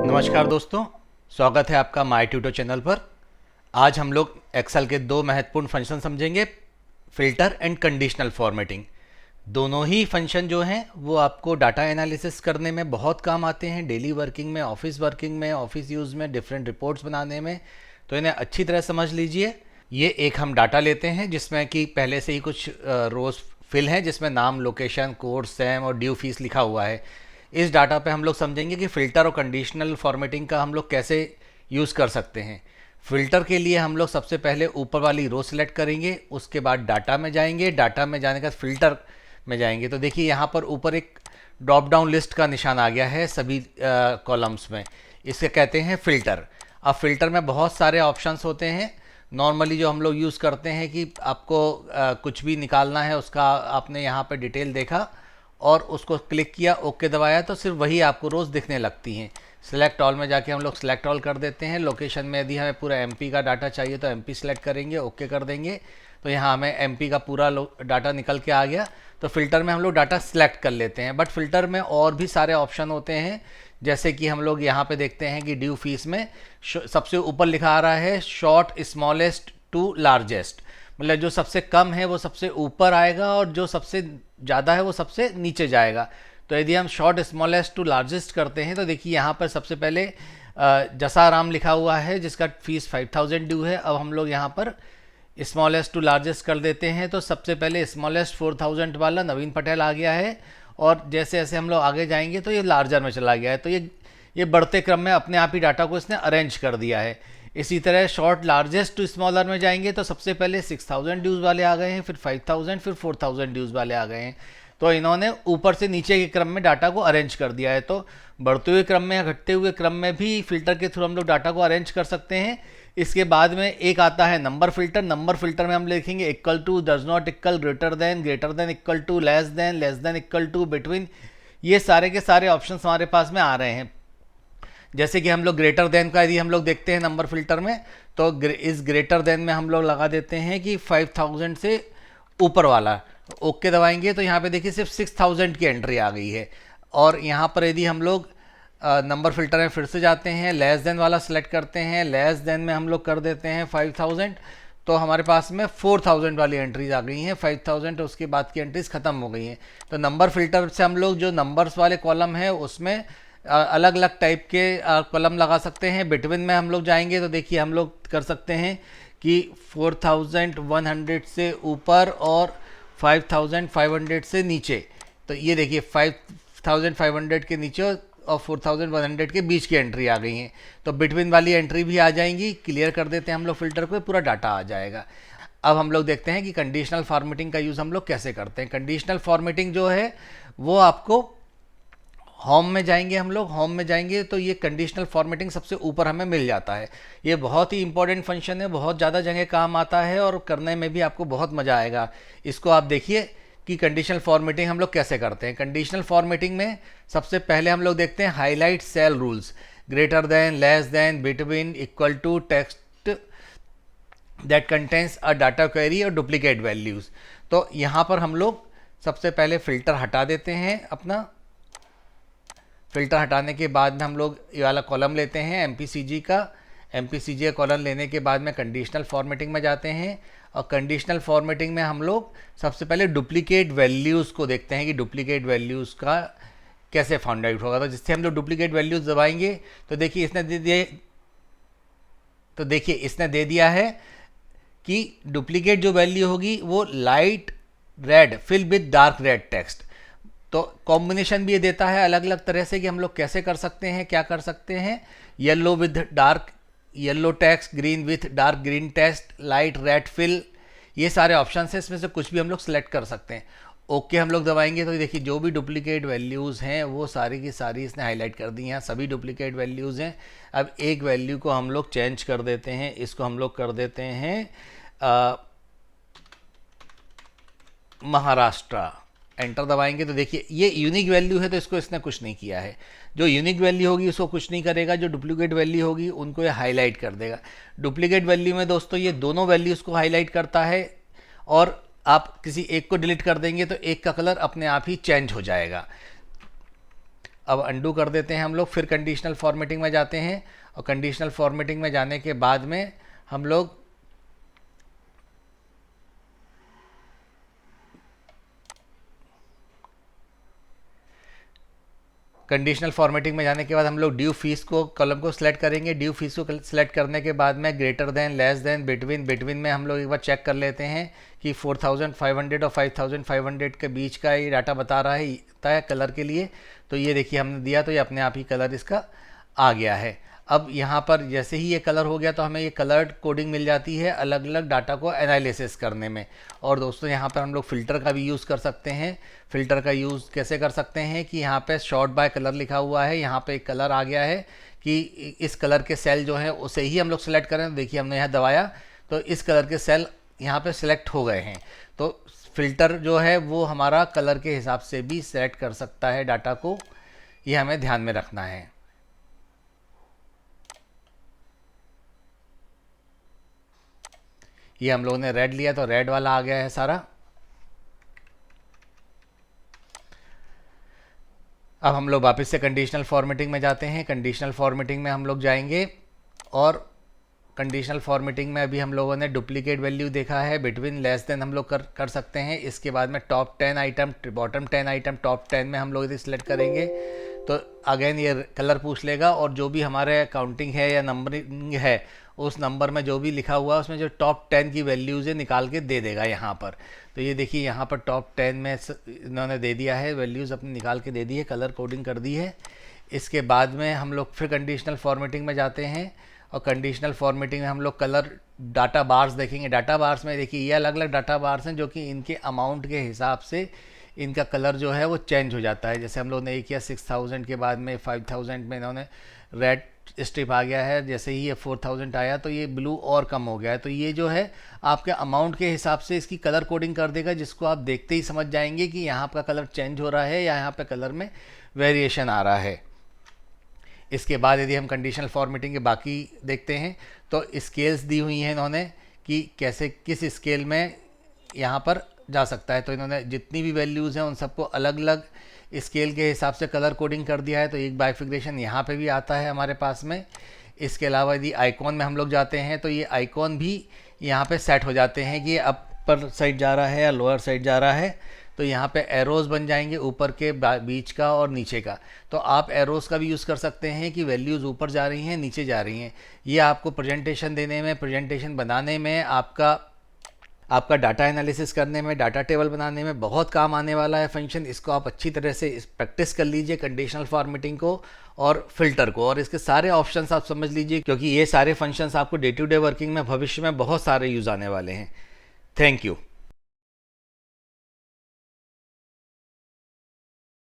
नमस्कार दोस्तों, स्वागत है आपका माय ट्यूटर चैनल पर। आज हम लोग एक्सेल के दो महत्वपूर्ण फंक्शन समझेंगे, फिल्टर एंड कंडीशनल फॉर्मेटिंग। दोनों ही फंक्शन जो हैं वो आपको डाटा एनालिसिस करने में बहुत काम आते हैं, डेली वर्किंग में, वर्किंग में, ऑफिस यूज़ में, डिफरेंट रिपोर्ट्स बनाने में। तो इन्हें अच्छी तरह समझ लीजिए। ये एक हम डाटा लेते हैं जिसमें कि पहले से ही कुछ रोज़ फिल हैं जिसमें नाम, लोकेशन, कोड, सैम और ड्यू फीस लिखा हुआ है। इस डाटा पे हम लोग समझेंगे कि फ़िल्टर और कंडीशनल फॉर्मेटिंग का हम लोग कैसे यूज़ कर सकते हैं। फ़िल्टर के लिए हम लोग सबसे पहले ऊपर वाली रो सेलेक्ट करेंगे, उसके बाद डाटा में जाएंगे, डाटा में जाने के बाद फ़िल्टर में जाएंगे। तो देखिए यहाँ पर ऊपर एक ड्रॉप डाउन लिस्ट का निशान आ गया है सभी कॉलम्स में। इसे कहते हैं फ़िल्टर। अब फ़िल्टर में बहुत सारे ऑप्शंस होते हैं। नॉर्मली जो हम लोग यूज़ करते हैं कि आपको कुछ भी निकालना है, उसका आपने यहाँ पे डिटेल देखा और उसको क्लिक किया, ओके दबाया, तो सिर्फ वही आपको रोज़ दिखने लगती हैं। सिलेक्ट ऑल में जाके हम लोग सिलेक्ट ऑल कर देते हैं। लोकेशन में यदि हमें पूरा एमपी का डाटा चाहिए तो एमपी सिलेक्ट करेंगे, ओके कर देंगे, तो यहाँ हमें एमपी का पूरा डाटा निकल के आ गया। तो फिल्टर में हम लोग डाटा सिलेक्ट कर लेते हैं। बट फिल्टर में और भी सारे ऑप्शन होते हैं, जैसे कि हम लोग यहाँ पे देखते हैं कि ड्यू फीस में सबसे ऊपर लिखा आ रहा है शॉर्ट स्मॉलेस्ट टू लार्जेस्ट, मतलब जो सबसे कम है वो सबसे ऊपर आएगा और जो सबसे ज़्यादा है वो सबसे नीचे जाएगा। तो यदि हम शॉर्ट स्मॉलेस्ट टू लार्जेस्ट करते हैं तो देखिए यहाँ पर सबसे पहले जसाराम लिखा हुआ है जिसका फीस 5000 ड्यू है। अब हम लोग यहाँ पर स्मॉलेस्ट टू लार्जेस्ट कर देते हैं तो सबसे पहले स्मॉलेस्ट 4000 वाला नवीन पटेल आ गया है और जैसे जैसे हम लोग आगे जाएंगे तो ये लार्जर में चला गया है। तो ये बढ़ते क्रम में अपने आप ही डाटा को इसने अरेंज कर दिया है। इसी तरह शॉर्ट लार्जेस्ट टू स्मॉलर में जाएंगे तो सबसे पहले 6000 ड्यूज वाले आ गए हैं, फिर 5000, फिर 4000 ड्यूज वाले आ गए हैं। तो इन्होंने ऊपर से नीचे के क्रम में डाटा को अरेंज कर दिया है। तो बढ़ते हुए क्रम में या घटते हुए क्रम में भी फिल्टर के थ्रू हम लोग डाटा को अरेंज कर सकते हैं। इसके बाद में एक आता है नंबर फिल्टर। नंबर फिल्टर में हम लिखेंगे equal to, does not equal, greater than equal to, less than equal to, between. ये सारे के सारे ऑप्शन हमारे पास में आ रहे हैं। जैसे कि हम लोग ग्रेटर देन का यदि हम लोग देखते हैं नंबर फिल्टर में, तो इस ग्रेटर देन में हम लोग लगा देते हैं कि 5000 से ऊपर वाला। ओके दबाएंगे तो यहाँ पे देखिए सिर्फ 6000 की एंट्री आ गई है। और यहाँ पर यदि हम लोग नंबर फिल्टर में फिर से जाते हैं, लेस देन वाला सेलेक्ट करते हैं, लेस देन में हम लोग कर देते हैं 5000, तो हमारे पास में 4000 वाली एंट्रीज आ गई हैं। 5000 उसके बाद की एंट्रीज खत्म हो गई हैं। तो नंबर फिल्टर से हम लोग जो नंबर्स वाले कॉलम है उसमें अलग अलग टाइप के कॉलम लगा सकते हैं। बिटवीन में हम लोग जाएंगे तो देखिए हम लोग कर सकते हैं कि 4100 से ऊपर और 5500 से नीचे। तो ये देखिए 5500 के नीचे और 4100 के बीच की एंट्री आ गई हैं। तो बिटवीन वाली एंट्री भी आ जाएंगी। क्लियर कर देते हैं हम लोग फिल्टर को, पूरा डाटा आ जाएगा। अब हम लोग देखते हैं कि कंडीशनल फॉर्मेटिंग का यूज़ हम लोग कैसे करते हैं। कंडीशनल फॉर्मेटिंग जो है वो आपको होम में जाएंगे, हम लोग होम में जाएंगे तो ये कंडीशनल फॉर्मेटिंग सबसे ऊपर हमें मिल जाता है। ये बहुत ही इंपॉर्टेंट फंक्शन है, बहुत ज़्यादा जगह काम आता है और करने में भी आपको बहुत मज़ा आएगा। इसको आप देखिए कि कंडीशनल फॉर्मेटिंग हम लोग कैसे करते हैं। कंडीशनल फॉर्मेटिंग में सबसे पहले हम लोग देखते हैं highlight cell rules, greater than, less than, between, equal to, text that contains a data query और डुप्लीकेट वैल्यूज़। तो यहाँ पर हम लोग सबसे पहले फ़िल्टर हटा देते हैं। अपना फ़िल्टर हटाने के बाद में हम लोग ये वाला कॉलम लेते हैं एमपीसीजी का। एमपीसीजी का कॉलम लेने के बाद में कंडीशनल फॉर्मेटिंग में जाते हैं और कंडीशनल फॉर्मेटिंग में हम लोग सबसे पहले डुप्लीकेट वैल्यूज़ को देखते हैं कि डुप्लीकेट वैल्यूज़ का कैसे फाइंड आउट होगा। तो जिससे हम लोग डुप्लीकेट वैल्यूज़ दबाएंगे तो देखिए इसने दे दिया है कि डुप्लीकेट जो वैल्यू होगी वो light red fill with dark red text. तो कॉम्बिनेशन भी ये देता है अलग अलग तरह से कि हम लोग कैसे कर सकते हैं, क्या कर सकते हैं। Yellow with dark yellow text, green with dark green text, light red fill, ये सारे ऑप्शन है। इसमें से कुछ भी हम लोग सेलेक्ट कर सकते हैं। ओके हम लोग दबाएंगे तो देखिए जो भी डुप्लीकेट वैल्यूज़ हैं वो सारी की सारी इसने हाईलाइट कर दी हैं। सभी डुप्लीकेट वैल्यूज़ हैं। अब एक वैल्यू को हम लोग चेंज कर देते हैं, इसको हम लोग कर देते हैं महाराष्ट्र। एंटर दबाएंगे तो देखिए ये यूनिक वैल्यू है तो इसको इसने कुछ नहीं किया है। जो यूनिक वैल्यू होगी उसको कुछ नहीं करेगा, जो डुप्लीकेट वैल्यू होगी उनको ये हाईलाइट कर देगा। डुप्लीकेट वैल्यू में दोस्तों ये दोनों वैल्यूज़ को हाईलाइट करता है और आप किसी एक को डिलीट कर देंगे तो एक का कलर अपने आप ही चेंज हो जाएगा। अब अंडू कर देते हैं हम लोग, फिर कंडीशनल फॉर्मेटिंग में जाते हैं और कंडीशनल फॉर्मेटिंग में जाने के बाद में हम लोग कंडीशनल फॉर्मेटिंग में जाने के बाद हम लोग ड्यू फीस को कॉलम को सिलेक्ट करेंगे। ड्यू फीस को सिलेक्ट करने के बाद में greater than, less than, between में हम लोग एक बार चेक कर लेते हैं कि 4500 और 5500 के बीच का ये डाटा बता रहा है कलर के लिए। तो ये देखिए हमने दिया तो ये अपने आप ही कलर इसका आ गया है। अब यहाँ पर जैसे ही ये कलर हो गया तो हमें ये कलर्ड कोडिंग मिल जाती है अलग अलग डाटा को एनालिसिस करने में। और दोस्तों यहाँ पर हम लोग फ़िल्टर का भी यूज़ कर सकते हैं। फ़िल्टर का यूज़ कैसे कर सकते हैं कि यहाँ पे शॉर्ट बाय कलर लिखा हुआ है, यहाँ पे एक कलर आ गया है कि इस कलर के सेल जो है उसे ही हम लोग सेलेक्ट करें। तो देखिए हमने यहाँ दबाया तो इस कलर के सेल यहाँ पे सिलेक्ट हो गए हैं। तो फ़िल्टर जो है वो हमारा कलर के हिसाब से भी सेलेक्ट कर सकता है डाटा को, ये हमें ध्यान में रखना है। ये हम लोगों ने रेड लिया तो रेड वाला आ गया है सारा। अब हम लोग वापस से कंडीशनल फॉर्मेटिंग में जाते हैं। कंडीशनल फॉर्मेटिंग में हम लोग जाएंगे और कंडीशनल फॉर्मेटिंग में अभी हम लोगों ने डुप्लीकेट वैल्यू देखा है, बिटवीन, लेस देन हम लोग कर सकते हैं। इसके बाद में top 10 item, bottom 10 item, top 10 में हम लोग यदि सिलेक्ट करेंगे तो अगेन ये कलर पूछ लेगा और जो भी हमारे काउंटिंग है या नंबरिंग है उस नंबर में जो भी लिखा हुआ है उसमें जो टॉप 10 की वैल्यूज़ है निकाल के दे देगा यहाँ पर। तो ये देखिए यहाँ पर टॉप 10 में इन्होंने दे दिया है, वैल्यूज़ अपनी निकाल के दे दी है, कलर कोडिंग कर दी है। इसके बाद में हम लोग फिर कंडीशनल फॉर्मेटिंग में जाते हैं और कंडीशनल फॉर्मेटिंग में हम लोग कलर डाटा बार्स देखेंगे। डाटा बार्स में देखिए ये अलग अलग डाटा बार्स हैं जो कि इनके अमाउंट के हिसाब से इनका कलर जो है वो चेंज हो जाता है। जैसे हम लोग ने एक किया 6000 के बाद में 5000 में इन्होंने रेड स्ट्रिप आ गया है, जैसे ही ये 4000 आया तो ये ब्लू और कम हो गया है। तो ये जो है आपके अमाउंट के हिसाब से इसकी कलर कोडिंग कर देगा, जिसको आप देखते ही समझ जाएंगे कि यहाँ का कलर चेंज हो रहा है या यहाँ पे कलर में वेरिएशन आ रहा है। इसके बाद यदि हम कंडीशनल फॉर्मेटिंग के बाकी देखते हैं तो स्केल्स दी हुई हैं इन्होंने कि कैसे किस स्केल में यहाँ पर जा सकता है। तो इन्होंने जितनी भी वैल्यूज़ हैं उन सबको अलग अलग स्केल के हिसाब से कलर कोडिंग कर दिया है। तो एक बाइफिग्रेशन यहाँ पे भी आता है हमारे पास में। इसके अलावा यदि आइकॉन में हम लोग जाते हैं तो ये आइकॉन भी यहाँ पे सेट हो जाते हैं कि अपर साइड जा रहा है या लोअर साइड जा रहा है। तो यहाँ पे एरोज़ बन जाएंगे ऊपर के, बीच का और नीचे का। तो आप एरोज़ का भी यूज़ कर सकते हैं कि वैल्यूज़ ऊपर जा रही हैं, नीचे जा रही हैं। ये आपको प्रेजेंटेशन देने में, प्रेजेंटेशन बनाने में, आपका डाटा एनालिसिस करने में, डाटा टेबल बनाने में बहुत काम आने वाला है फंक्शन। इसको आप अच्छी तरह से प्रैक्टिस कर लीजिए, कंडीशनल फॉर्मेटिंग को और फिल्टर को, और इसके सारे ऑप्शंस आप समझ लीजिए क्योंकि ये सारे फंक्शंस आपको डे टू डे वर्किंग में भविष्य में बहुत सारे यूज़ आने वाले हैं। Thank you.